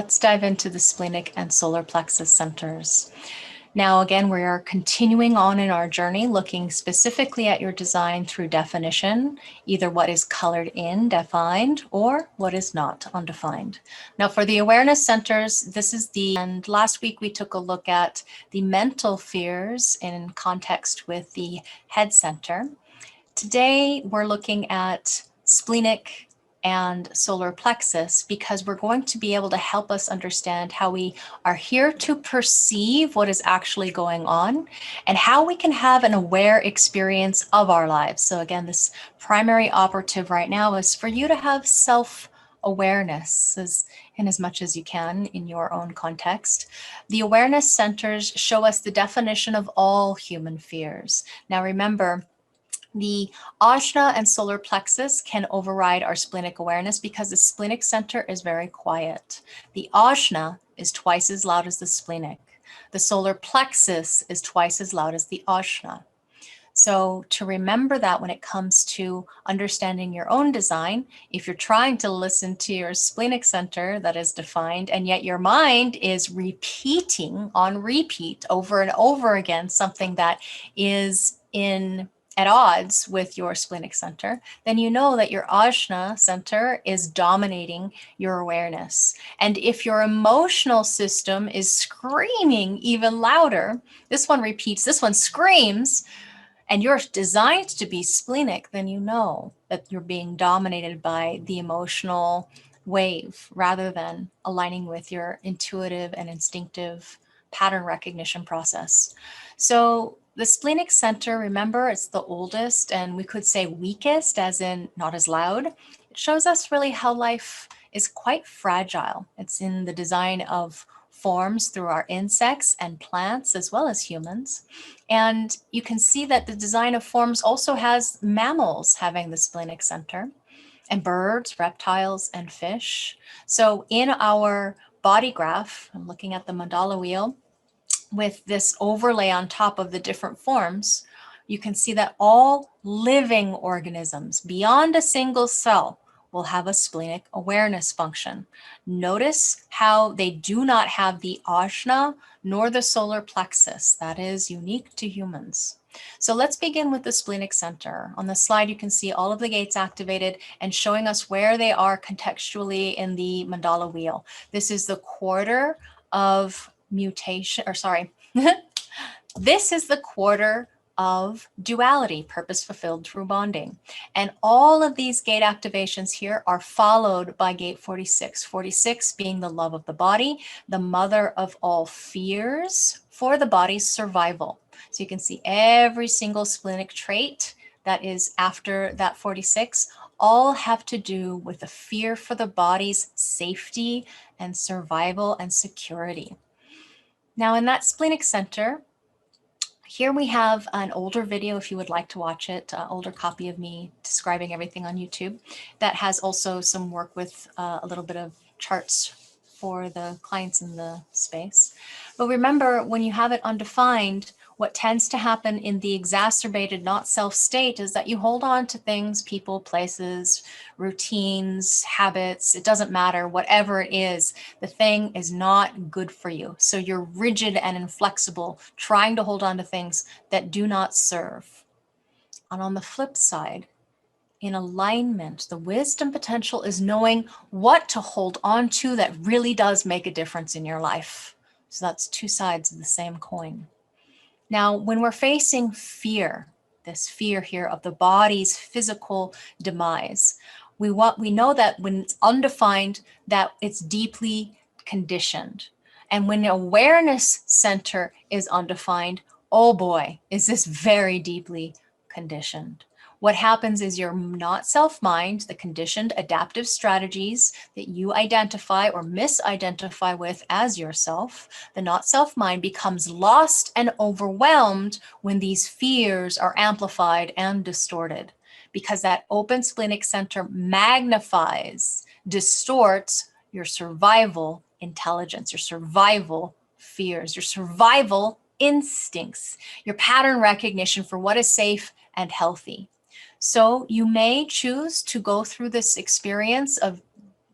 Let's dive into the splenic and solar plexus centers. Now, again, we are continuing on in our journey, looking specifically at your design through definition, either what is colored in, defined, or what is not, undefined. Now, for the awareness centers, and last week we took a look at the mental fears in context with the head center. Today, we're looking at splenic and solar plexus because we're going to be able to help us understand how we are here to perceive what is actually going on and how we can have an aware experience of our lives. So again, this primary operative right now is for you to have self-awareness in as much as you can in your own context. The awareness centers show us the definition of all human fears. Now remember, the ajna and solar plexus can override our splenic awareness because the splenic center is very quiet. The ajna is twice as loud as the splenic. The solar plexus is twice as loud as the ajna. So to remember that when it comes to understanding your own design, if you're trying to listen to your splenic center that is defined, and yet your mind is repeating on repeat over and over again something that is at odds with your splenic center, then you know that your ajna center is dominating your awareness. And if your emotional system is screaming even louder, this one repeats, this one screams, and you're designed to be splenic, then you know that you're being dominated by the emotional wave rather than aligning with your intuitive and instinctive pattern recognition process. So the splenic center, remember, it's the oldest and we could say weakest, as in not as loud. It shows us really how life is quite fragile. It's in the design of forms through our insects and plants as well as humans. And you can see that the design of forms also has mammals having the splenic center, and birds, reptiles, and fish. So in our body graph, I'm looking at the mandala wheel, with this overlay on top of the different forms, you can see that all living organisms beyond a single cell will have a splenic awareness function. Notice how they do not have the ajna nor the solar plexus. That is unique to humans. So let's begin with the splenic center. On the slide, you can see all of the gates activated and showing us where they are contextually in the mandala wheel. This is the quarter of mutation, or sorry, this is the quarter of duality, purpose fulfilled through bonding. And all of these gate activations here are followed by gate 46, 46 being the love of the body, the mother of all fears for the body's survival. So you can see every single splenic trait that is after that 46 all have to do with the fear for the body's safety and survival and security. Now in that splenic center, here we have an older video if you would like to watch it, older copy of me describing everything on YouTube that has also some work with a little bit of charts for the clients in the space. But remember, when you have it undefined, what tends to happen in the exacerbated not self state is that you hold on to things, people, places, routines, habits, it doesn't matter, whatever it is, the thing is not good for you. So you're rigid and inflexible, trying to hold on to things that do not serve. And on the flip side, in alignment, the wisdom potential is knowing what to hold on to that really does make a difference in your life. So that's two sides of the same coin. Now, when we're facing fear, this fear here of the body's physical demise, we know that when it's undefined, that it's deeply conditioned. And when the awareness center is undefined, oh boy, is this very deeply conditioned. What happens is your not self-mind, the conditioned adaptive strategies that you identify or misidentify with as yourself, the not self-mind becomes lost and overwhelmed when these fears are amplified and distorted, because that open splenic center magnifies, distorts your survival intelligence, your survival fears, your survival instincts, your pattern recognition for what is safe and healthy. So you may choose to go through this experience of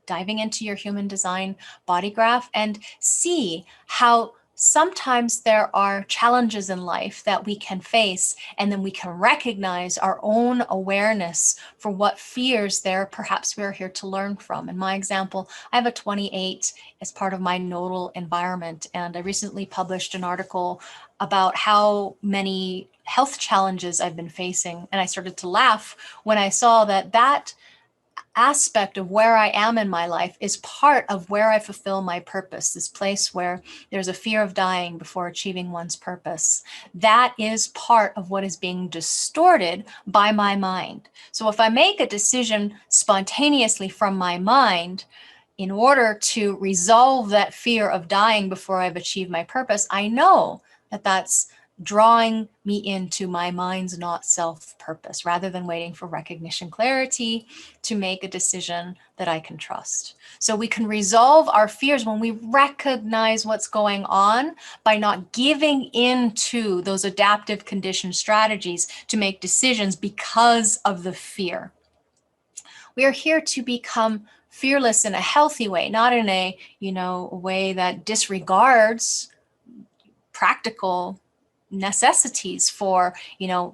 diving into your human design body graph and see how sometimes there are challenges in life that we can face, and then we can recognize our own awareness for what fears there perhaps we're here to learn from. In my example, I have a 28 as part of my nodal environment, and I recently published an article about how many health challenges I've been facing, and I started to laugh when I saw that that aspect of where I am in my life is part of where I fulfill my purpose, this place where there's a fear of dying before achieving one's purpose. That is part of what is being distorted by my mind. So if I make a decision spontaneously from my mind, in order to resolve that fear of dying before I've achieved my purpose, I know that that's drawing me into my mind's not self purpose, rather than waiting for recognition clarity to make a decision that I can trust. So we can resolve our fears when we recognize what's going on by not giving in to those adaptive condition strategies to make decisions because of the fear. We are here to become fearless in a healthy way, not in a, a way that disregards practical necessities for,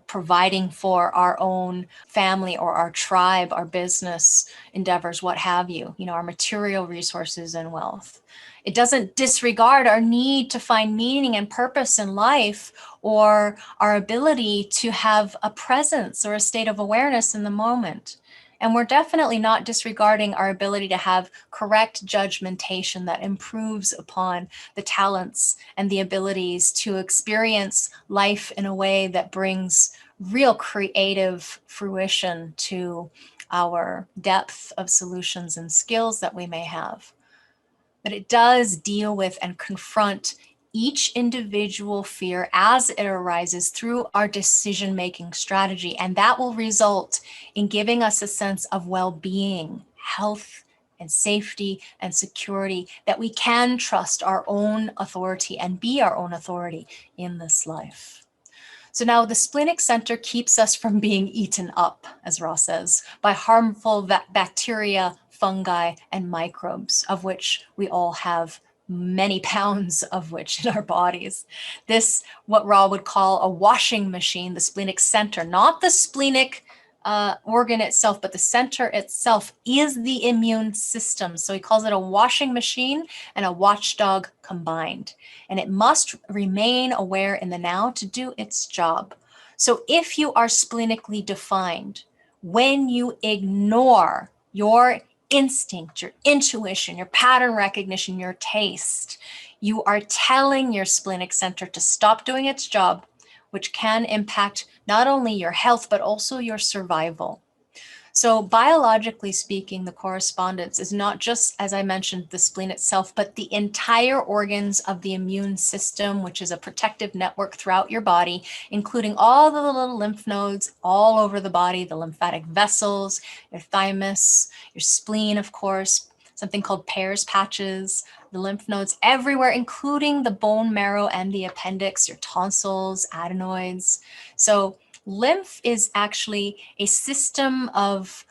providing for our own family or our tribe, our business endeavors, what have you, our material resources and wealth. It doesn't disregard our need to find meaning and purpose in life, or our ability to have a presence or a state of awareness in the moment. And we're definitely not disregarding our ability to have correct judgmentation that improves upon the talents and the abilities to experience life in a way that brings real creative fruition to our depth of solutions and skills that we may have. But it does deal with and confront each individual fear as it arises through our decision-making strategy. And that will result in giving us a sense of well-being, health, and safety and security, that we can trust our own authority and be our own authority in this life. So now the splenic center keeps us from being eaten up, as Ross says, by harmful bacteria, fungi, and microbes, of which we all have many pounds of which in our bodies. This, what Ra would call a washing machine, the splenic center, not the splenic organ itself, but the center itself is the immune system. So he calls it a washing machine and a watchdog combined. And it must remain aware in the now to do its job. So if you are splenically defined, when you ignore your instinct, your intuition, your pattern recognition, your taste, you are telling your splenic center to stop doing its job, which can impact not only your health, but also your survival. So biologically speaking, the correspondence is not just, as I mentioned, the spleen itself, but the entire organs of the immune system, which is a protective network throughout your body, including all the little lymph nodes all over the body, the lymphatic vessels, your thymus, your spleen, of course, something called Peyer's patches, the lymph nodes everywhere, including the bone marrow and the appendix, your tonsils, adenoids. So lymph is actually a system of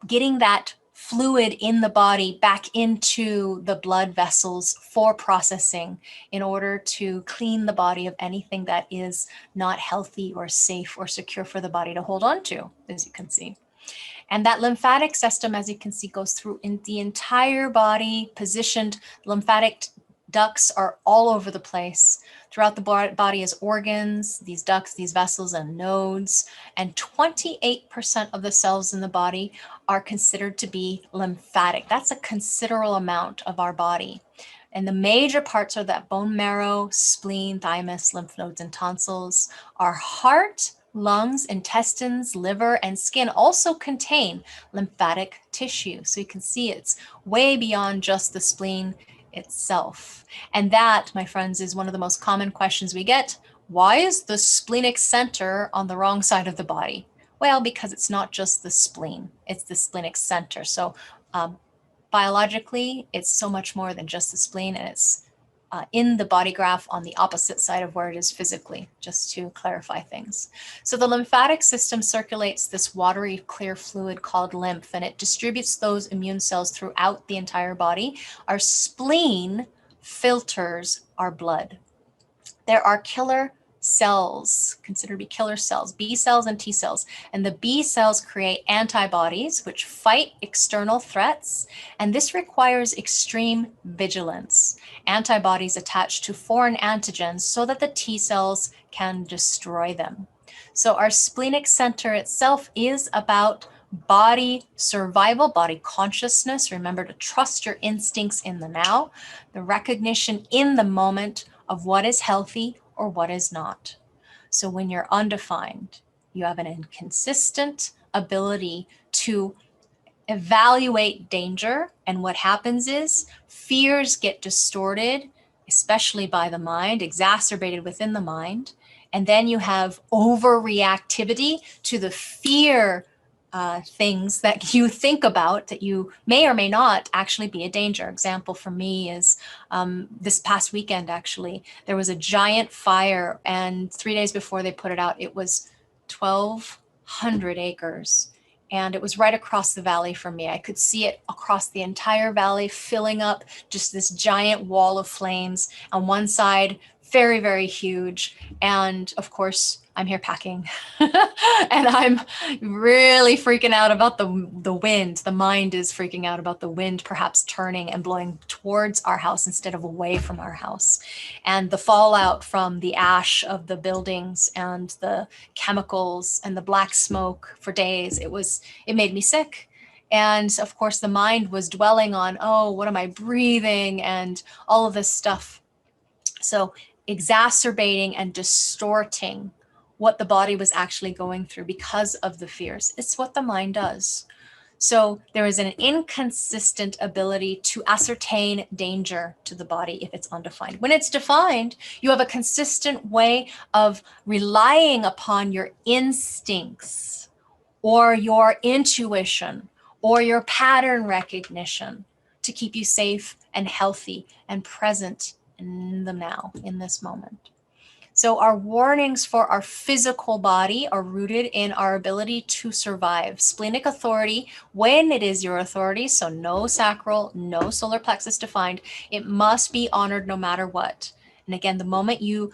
getting that fluid in the body back into the blood vessels for processing in order to clean the body of anything that is not healthy or safe or secure for the body to hold on to, as you can see. And that lymphatic system, as you can see, goes through in the entire body, positioned. Lymphatic ducts are all over the place throughout the body as organs, these ducts, these vessels and nodes. And 28% of the cells in the body are considered to be lymphatic. That's a considerable amount of our body. And the major parts are that bone marrow, spleen, thymus, lymph nodes, and tonsils. Our heart, lungs, intestines, liver, and skin also contain lymphatic tissue. So you can see it's way beyond just the spleen itself. And that, my friends, is one of the most common questions we get. Why is the splenic center on the wrong side of the body? Well, because it's not just the spleen, it's the splenic center. So biologically, it's so much more than just the spleen, and it's in the body graph on the opposite side of where it is physically, just to clarify things. So the lymphatic system circulates this watery clear fluid called lymph, and it distributes those immune cells throughout the entire body. Our spleen filters our blood. There are killer cells, considered to be killer cells, B cells and T cells. And the B cells create antibodies which fight external threats, and this requires extreme vigilance. Antibodies attach to foreign antigens so that the T cells can destroy them. So our splenic center itself is about body survival, body consciousness. Remember to trust your instincts in the now, the recognition in the moment of what is healthy or what is not. So when you're undefined, you have an inconsistent ability to evaluate danger. And what happens is fears get distorted, especially by the mind, exacerbated within the mind. And then you have overreactivity to the fear things that you think about that you may or may not actually be a danger. Example for me is this past weekend, actually, there was a giant fire, and 3 days before they put it out, it was 1,200 acres. And it was right across the valley from me. I could see it across the entire valley, filling up just this giant wall of flames. On one side, very, very huge. And of course, I'm here packing and I'm really freaking out about the wind. The mind is freaking out about the wind perhaps turning and blowing towards our house instead of away from our house. And the fallout from the ash of the buildings and the chemicals and the black smoke for days, it made me sick. And of course, the mind was dwelling on, oh, what am I breathing? And all of this stuff. So exacerbating and distorting what the body was actually going through because of the fears. It's what the mind does. So there is an inconsistent ability to ascertain danger to the body if it's undefined. When it's defined, you have a consistent way of relying upon your instincts or your intuition or your pattern recognition to keep you safe and healthy and present in the now, in this moment. So our warnings for our physical body are rooted in our ability to survive. Splenic authority, when it is your authority, so no sacral, no solar plexus defined, it must be honored no matter what. And again, the moment you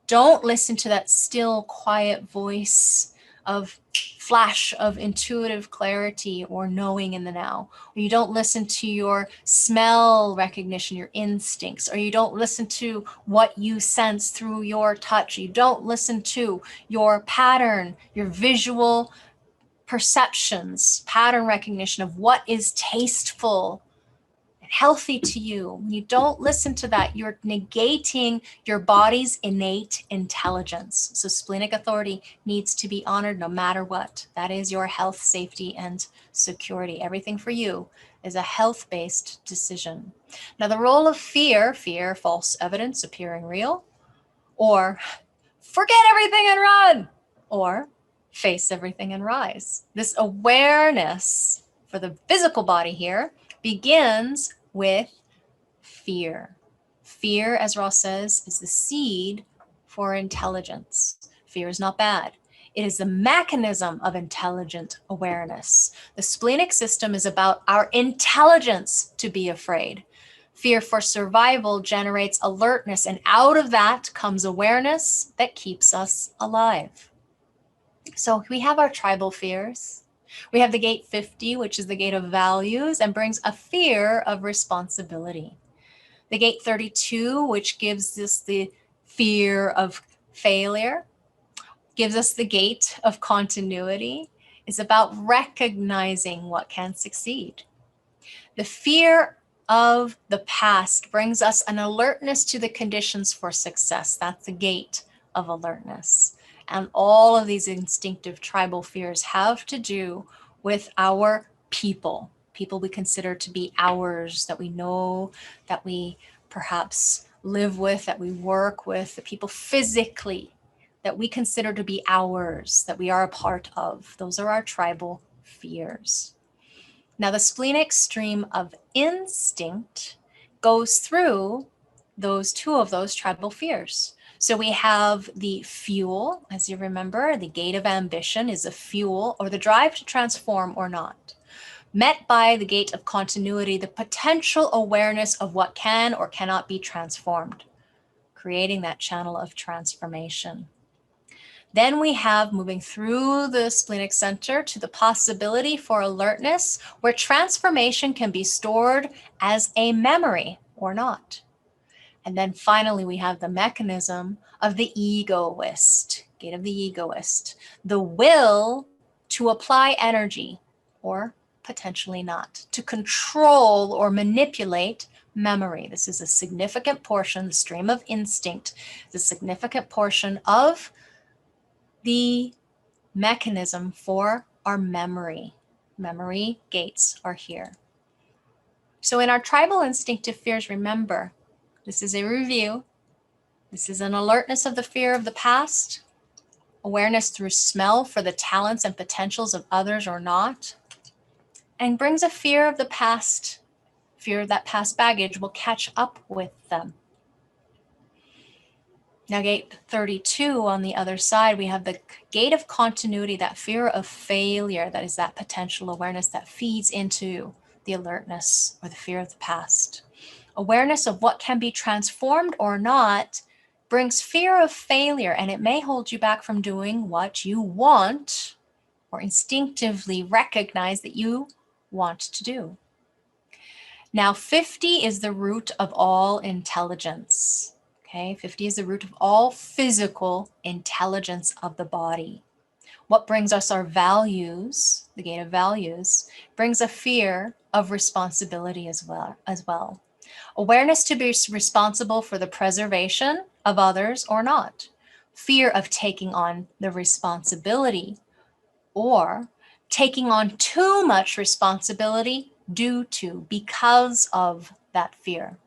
don't listen to that still, quiet voice of flash of intuitive clarity or knowing in the now, or you don't listen to your smell recognition, your instincts, or you don't listen to what you sense through your touch, you don't listen to your pattern, your visual perceptions, pattern recognition of what is tasteful, healthy to you. When you don't listen to that, you're negating your body's innate intelligence. So splenic authority needs to be honored no matter what. That is your health, safety, and security. Everything for you is a health-based decision. Now, the role of fear, false evidence appearing real, or forget everything and run, or face everything and rise. This awareness for the physical body here begins with fear. Fear, as Ross says, is the seed for intelligence. Fear is not bad. It is the mechanism of intelligent awareness. The splenic system is about our intelligence to be afraid. Fear for survival generates alertness, and out of that comes awareness that keeps us alive. So we have our tribal fears. We have the gate 50, which is the gate of values and brings a fear of responsibility. The gate 32, which gives us the fear of failure, gives us the gate of continuity, is about recognizing what can succeed. The fear of the past brings us an alertness to the conditions for success. That's the gate of alertness. And all of these instinctive tribal fears have to do with our people we consider to be ours, that we know, that we perhaps live with, that we work with, the people physically that we consider to be ours, that we are a part of. Those are our tribal fears. Now, the splenic stream of instinct goes through two of those tribal fears. So we have the fuel, as you remember, the gate of ambition is the fuel or the drive to transform or not. Met by the gate of continuity, the potential awareness of what can or cannot be transformed, creating that channel of transformation. Then we have, moving through the splenic center, to the possibility for alertness, where transformation can be stored as a memory or not. And then finally, we have the mechanism of the egoist, gate of the egoist, the will to apply energy, or potentially not, to control or manipulate memory. This is a significant portion, the stream of instinct, the significant portion of the mechanism for our memory. Memory gates are here. So in our tribal instinctive fears, remember, this is a review. This is an alertness of the fear of the past, awareness through smell for the talents and potentials of others or not, and brings a fear of the past. Fear of that past baggage will catch up with them. Now, gate 32 on the other side, we have the gate of continuity, that fear of failure, that is that potential awareness that feeds into the alertness or the fear of the past. Awareness of what can be transformed or not brings fear of failure, and it may hold you back from doing what you want or instinctively recognize that you want to do. Now, 50 is the root of all intelligence. Okay, 50 is the root of all physical intelligence of the body. What brings us our values, the gate of values, brings a fear of responsibility as well. Awareness to be responsible for the preservation of others or not. Fear of taking on the responsibility or taking on too much responsibility because of that fear.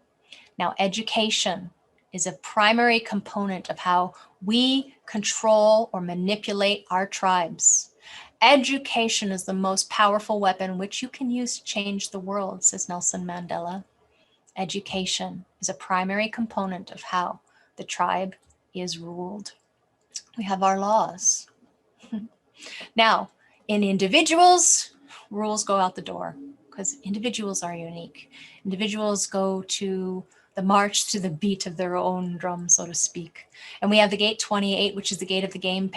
Now, education is a primary component of how we control or manipulate our tribes. Education is the most powerful weapon which you can use to change the world, says Nelson Mandela. Education is a primary component of how the tribe is ruled. We have our laws. Now, in individuals, rules go out the door because individuals are unique. Individuals go to the march to the beat of their own drum, so to speak. And we have the gate 28, which is the gate of the game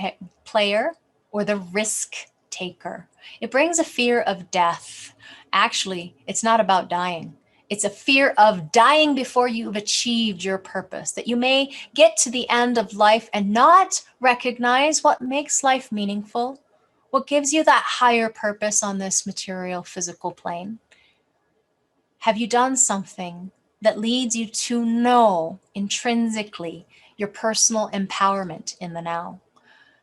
player or the risk taker. It brings a fear of death. Actually, it's not about dying. It's a fear of dying before you've achieved your purpose, that you may get to the end of life and not recognize what makes life meaningful, what gives you that higher purpose on this material physical plane. Have you done something that leads you to know intrinsically your personal empowerment in the now?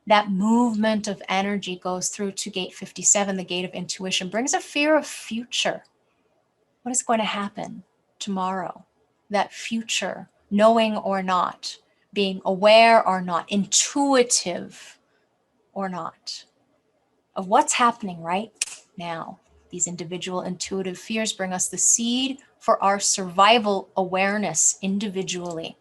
That movement of energy goes through to gate 57, the gate of intuition, brings a fear of future. What is going to happen tomorrow? That future, knowing or not, being aware or not, intuitive or not, of what's happening right now. These individual intuitive fears bring us the seed for our survival awareness individually.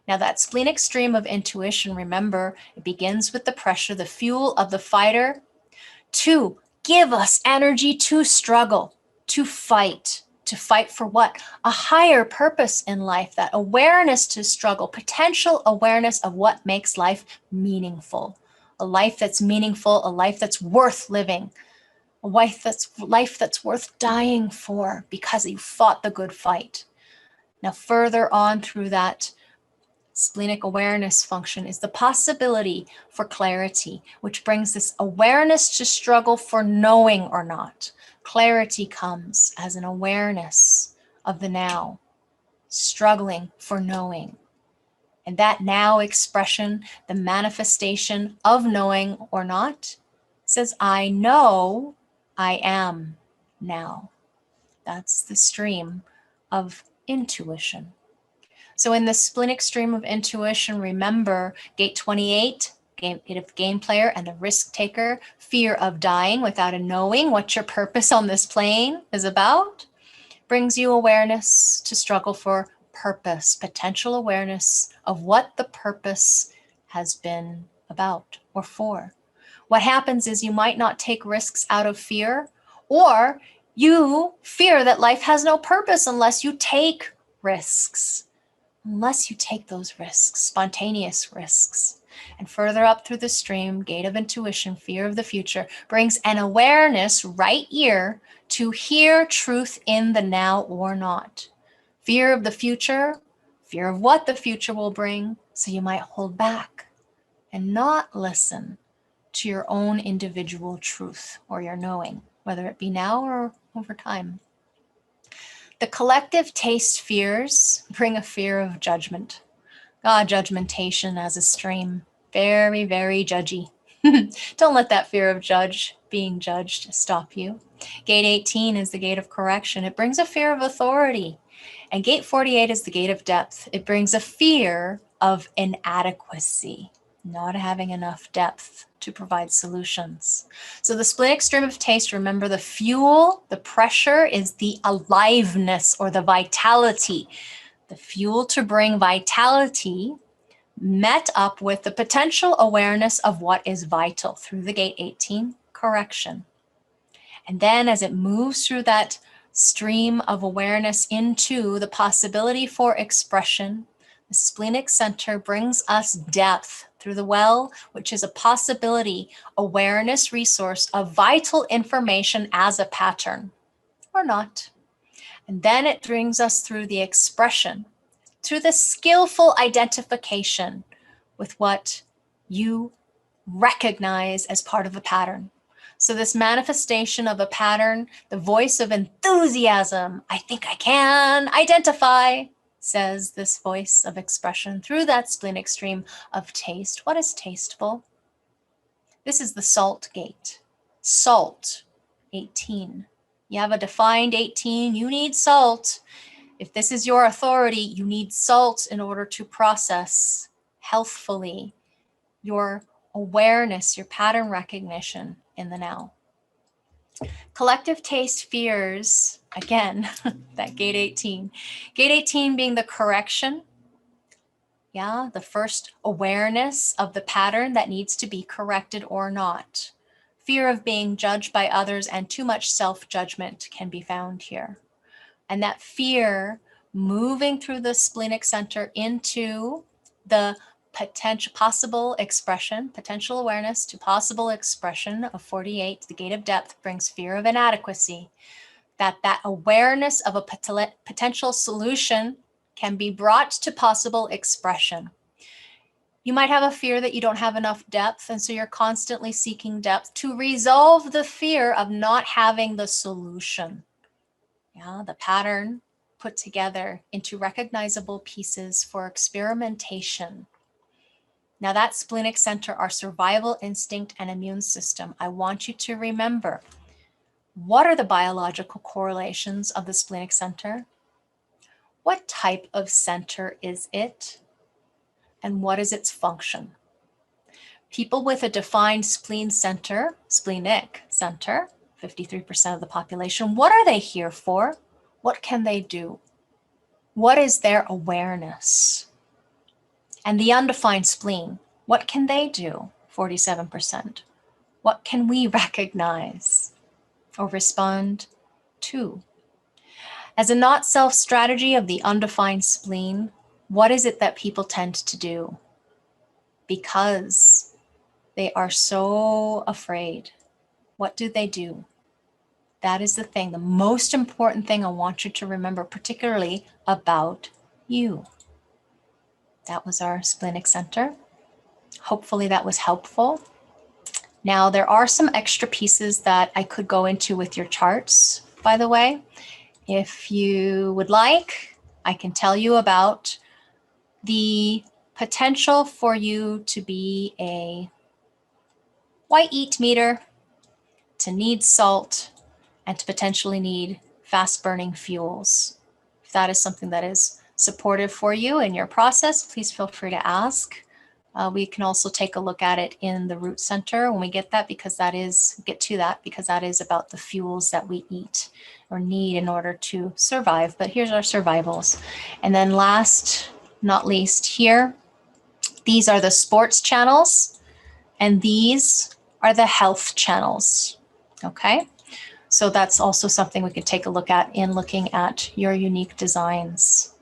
Now, that splenic stream of intuition, remember, it begins with the pressure, the fuel of the fighter, to give us energy to struggle, to fight for what? A higher purpose in life, that awareness to struggle, potential awareness of what makes life meaningful. A life that's meaningful, a life that's worth living, a life that's worth dying for because you fought the good fight. Now, further on through that splenic awareness function is the possibility for clarity, which brings this awareness to struggle for knowing or not. Clarity comes as an awareness of the now, struggling for knowing. And that now expression, the manifestation of knowing or not, says, I know I am now. That's the stream of intuition. So in the splenic stream of intuition, remember gate 28, gate of game player and the risk taker, fear of dying without a knowing what your purpose on this plane is about, brings you awareness to struggle for purpose, potential awareness of what the purpose has been about or for. What happens is you might not take risks out of fear, or you fear that life has no purpose unless you take risks, unless you take those risks, spontaneous risks. And further up through the stream, gate of intuition, fear of the future, brings an awareness right ear to hear truth in the now or not. Fear of the future, fear of what the future will bring, so you might hold back and not listen to your own individual truth or your knowing, whether it be now or over time. The collective taste fears bring a fear of judgment. Judgmentation as a stream. Very, very judgy. Don't let that fear of being judged stop you. Gate 18 is the gate of correction. It brings a fear of authority. And gate 48 is the gate of depth. It brings a fear of inadequacy, not having enough depth to provide solutions. So the splenic stream of taste, remember the fuel, the pressure is the aliveness or the vitality. The fuel to bring vitality met up with the potential awareness of what is vital through the gate 18, correction. And then as it moves through that stream of awareness into the possibility for expression, the splenic center brings us depth through the well, which is a possibility awareness resource of vital information as a pattern, or not. And then it brings us through the expression, through the skillful identification with what you recognize as part of a pattern. So this manifestation of a pattern, the voice of enthusiasm, I think I can identify, says this voice of expression through that splenic stream of taste. What is tasteful? This is the salt gate. Salt, 18. You have a defined 18, you need salt. If this is your authority, you need salt in order to process healthfully your awareness, your pattern recognition in the now. Collective taste fears, again, that gate 18. Gate 18 being the correction, the first awareness of the pattern that needs to be corrected or not. Fear of being judged by others and too much self-judgment can be found here. And that fear moving through the splenic center into the potential awareness to possible expression of 48, the gate of depth brings fear of inadequacy. That awareness of a potential solution can be brought to possible expression. You might have a fear that you don't have enough depth, and so you're constantly seeking depth to resolve the fear of not having the solution. The pattern put together into recognizable pieces for experimentation. Now that splenic center, our survival instinct and immune system, I want you to remember, what are the biological correlations of the splenic center? What type of center is it? And what is its function? People with a defined splenic center, 53% of the population, what are they here for? What can they do? What is their awareness? And the undefined spleen, what can they do? 47%. What can we recognize or respond to? As a not self strategy of the undefined spleen, what is it that people tend to do? Because they are so afraid. What do they do? That is the thing, the most important thing I want you to remember, particularly about you. That was our splenic center. Hopefully that was helpful. Now, there are some extra pieces that I could go into with your charts, by the way. If you would like, I can tell you about the potential for you to be a white eat meter, to need salt, and to potentially need fast burning fuels. If that is something that is supportive for you in your process, please feel free to ask. We can also take a look at it in the root center when we get that, because that is about the fuels that we eat or need in order to survive. But here's our survivals. And then last, not least here, these are the sports channels, and these are the health channels. Okay. So that's also something we could take a look at in looking at your unique designs.